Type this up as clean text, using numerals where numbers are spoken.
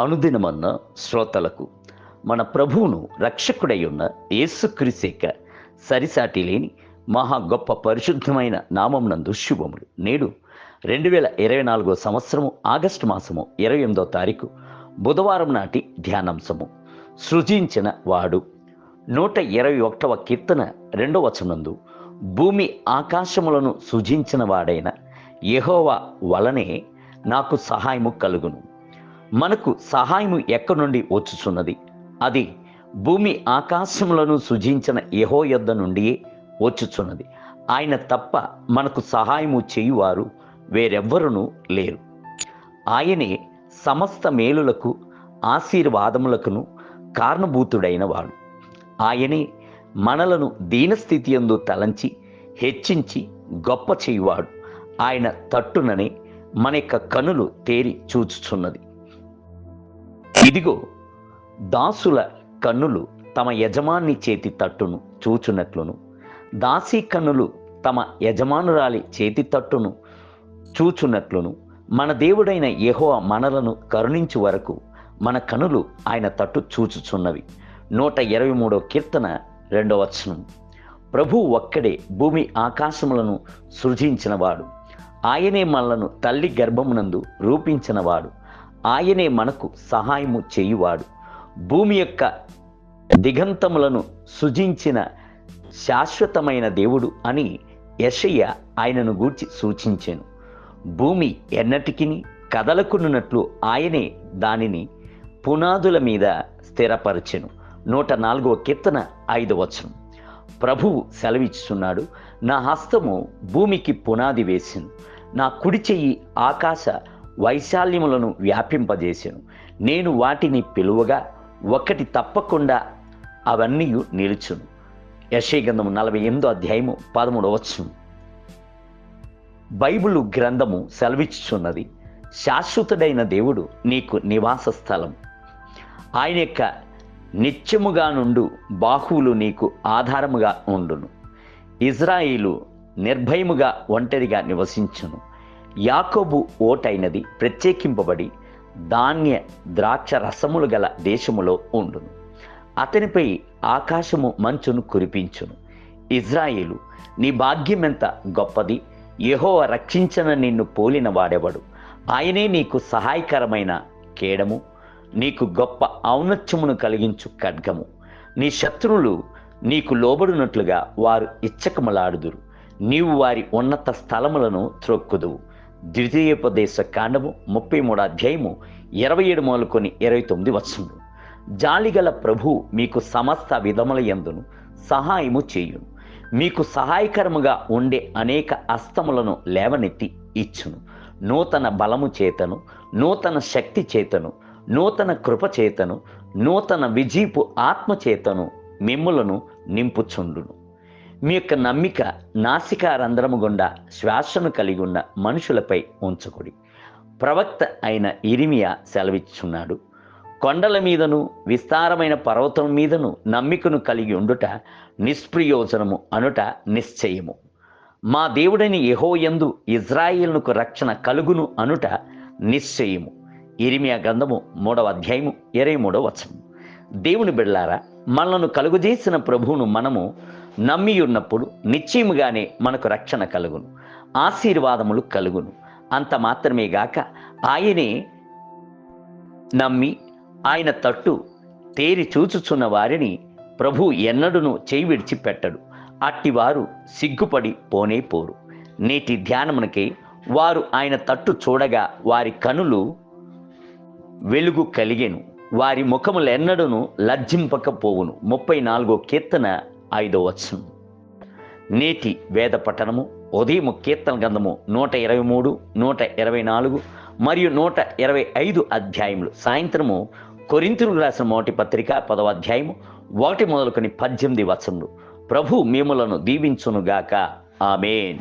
అనుదినమన్న శ్రోతలకు మన ప్రభువును రక్షకుడై ఉన్న యేసుక్రీస్తు యొక్క సరిసాటి లేని మహా గొప్ప పరిశుద్ధమైన నామమునందు శుభములు. నేడు 2024 సంవత్సరము ఆగస్టు మాసము 28వ తారీఖు బుధవారం నాటి ధ్యానాంశము. సృజించిన వాడు. 121వ కీర్తన 2వ వచనమందు, భూమి ఆకాశములను సృజించిన వాడైన యెహోవా వలనే నాకు సహాయము కలుగును. మనకు సహాయము ఎక్కడి నుండి వచ్చుచున్నది? అది భూమి ఆకాశములను సృజించిన యెహోవా యొద్ద నుండియే వచ్చుచున్నది. ఆయన తప్ప మనకు సహాయము చేయువారు వేరెవ్వరునూ లేరు. ఆయనే సమస్త మేలులకు ఆశీర్వాదములకును కారణభూతుడైన వాడు. ఆయనే మనలను దీనస్థితి యందు తలంచి హెచ్చించి గొప్ప చేయువాడు. ఆయన తట్టుననే మన యొక్క కనులు తేరి చూచుచున్నది. ఇదిగో, దాసుల కన్నులు తమ యజమాని చేతి తట్టును చూచున్నట్లును, దాసీ కన్నులు తమ యజమానురాలి చేతి తట్టును చూచున్నట్లును, మన దేవుడైన యెహోవా మనలను కరుణించు వరకు మన కనులు ఆయన తట్టు చూచుచున్నవి. 123వ కీర్తన 2వ వచనం. ప్రభువు ఒక్కడే భూమి ఆకాశములను సృజించినవాడు. ఆయనే మనలను తల్లి గర్భమునందు రూపించినవాడు. ఆయనే మనకు సహాయము చేయువాడు. భూమి యొక్క దిగంతములను సృజించిన శాశ్వతమైన దేవుడు అని యెషయా ఆయనను గూర్చి సూచించెను. భూమి ఎన్నటికి కదలకున్నట్లు ఆయనే దానిని పునాదుల మీద స్థిరపరచెను. 104వ కీర్తన 5వ వచనం. ప్రభువు సెలవిచ్చుచున్నాడు, నా హస్తము భూమికి పునాది వేసెను, నా కుడి చెయ్యి ఆకాశ వైశాల్యములను వ్యాపింపజేసెను. నేను వాటిని పిలువగా ఒకటి తప్పకుండా అవన్నీ నిలుచును. యెషయా గ్రంథము 48వ అధ్యాయము 13వ వచనం. బైబిలు గ్రంథము సెలవిచ్చుచున్నది, శాశ్వతుడైన దేవుడు నీకు నివాస స్థలం. ఆయన యొక్క నిత్యముగా నుండు బాహువులు నీకు ఆధారముగా ఉండును. ఇజ్రాయిలు నిర్భయముగా ఒంటరిగా నివసించును. యాకోబు ఓటైనది ప్రత్యేకింపబడి ధాన్య ద్రాక్ష రసములు గల దేశములో ఉండును. అతనిపై ఆకాశము మంచును కురిపించును. ఇజ్రాయిలు, నీ భాగ్యమెంత గొప్పది! యెహోవా రక్షించిన నిన్ను పోలిన వాడెవడు? ఆయనే నీకు సహాయకరమైన కేడము, నీకు గొప్ప ఔన్నత్యమును కలిగించు ఖడ్గము. నీ శత్రువులు నీకు లోబడినట్లుగా వారు ఇచ్చకములాడుదురు. నీవు వారి ఉన్నత స్థలములను త్రొక్కుదువు. ద్వితీయోపదేశ కాండము 33వ అధ్యాయము 27 మొదలుకొని 29 వచనములు. జాలిగల ప్రభు మీకు సమస్త విధముల యందును సహాయము చేయును. మీకు సహాయకరముగా ఉండే అనేక హస్తములను లేవనెత్తి ఇచ్చును. నూతన బలము చేతను, నూతన శక్తి చేతను, నూతన కృప చేతను, నూతన విజీపు ఆత్మ చేతను మిమ్ములను నింపుచుండును. మీ యొక్క నమ్మిక నాసికారంధ్రము గుండా శ్వాసను కలిగి ఉన్న మనుషులపై ఉంచకుడి. ప్రవక్త అయిన ఇర్మియా సెలవిచ్చున్నాడు, కొండల మీదను విస్తారమైన పర్వతం మీదను నమ్మికను కలిగి ఉండుట నిష్ప్రయోజనము అనుట నిశ్చయము. మా దేవుడని యెహోవా యందు ఇజ్రాయేలునకు రక్షణ కలుగును అనుట నిశ్చయము. ఇర్మియా గ్రంథము 3వ అధ్యాయము 23వ వచనం. దేవుని బిడ్డలారా, మనలను కలుగజేసిన ప్రభువును మనము నమ్మి ఉన్నప్పుడు నిశ్చయముగానే మనకు రక్షణ కలుగును, ఆశీర్వాదములు కలుగును. అంత మాత్రమే గాక ఆయనే నమ్మి ఆయన తట్టు తేరి చూచుచున్న వారిని ప్రభు ఎన్నడూను చేయి విడిచిపెట్టడు. అట్టివారు సిగ్గుపడి పోనే పోరు. నేటి ధ్యానమునకై వారు ఆయన తట్టు చూడగా వారి కనులు వెలుగు కలిగెను, వారి ముఖములెన్నడూను లజ్జింపకపోవును. 34వ కీర్తన 5వ వచనం. నేటి వేద పఠనము ఉదయం కీర్తన గ్రంథము 123, 124 మరియు 125 అధ్యాయములు. సాయంత్రము కొరింథీయులకు రాసిన మొదటి పత్రిక 10వ అధ్యాయము 1 మొదలుకొని 18 వచనములు. ప్రభు మిమ్ములను దీవించునుగాక. ఆమేన్.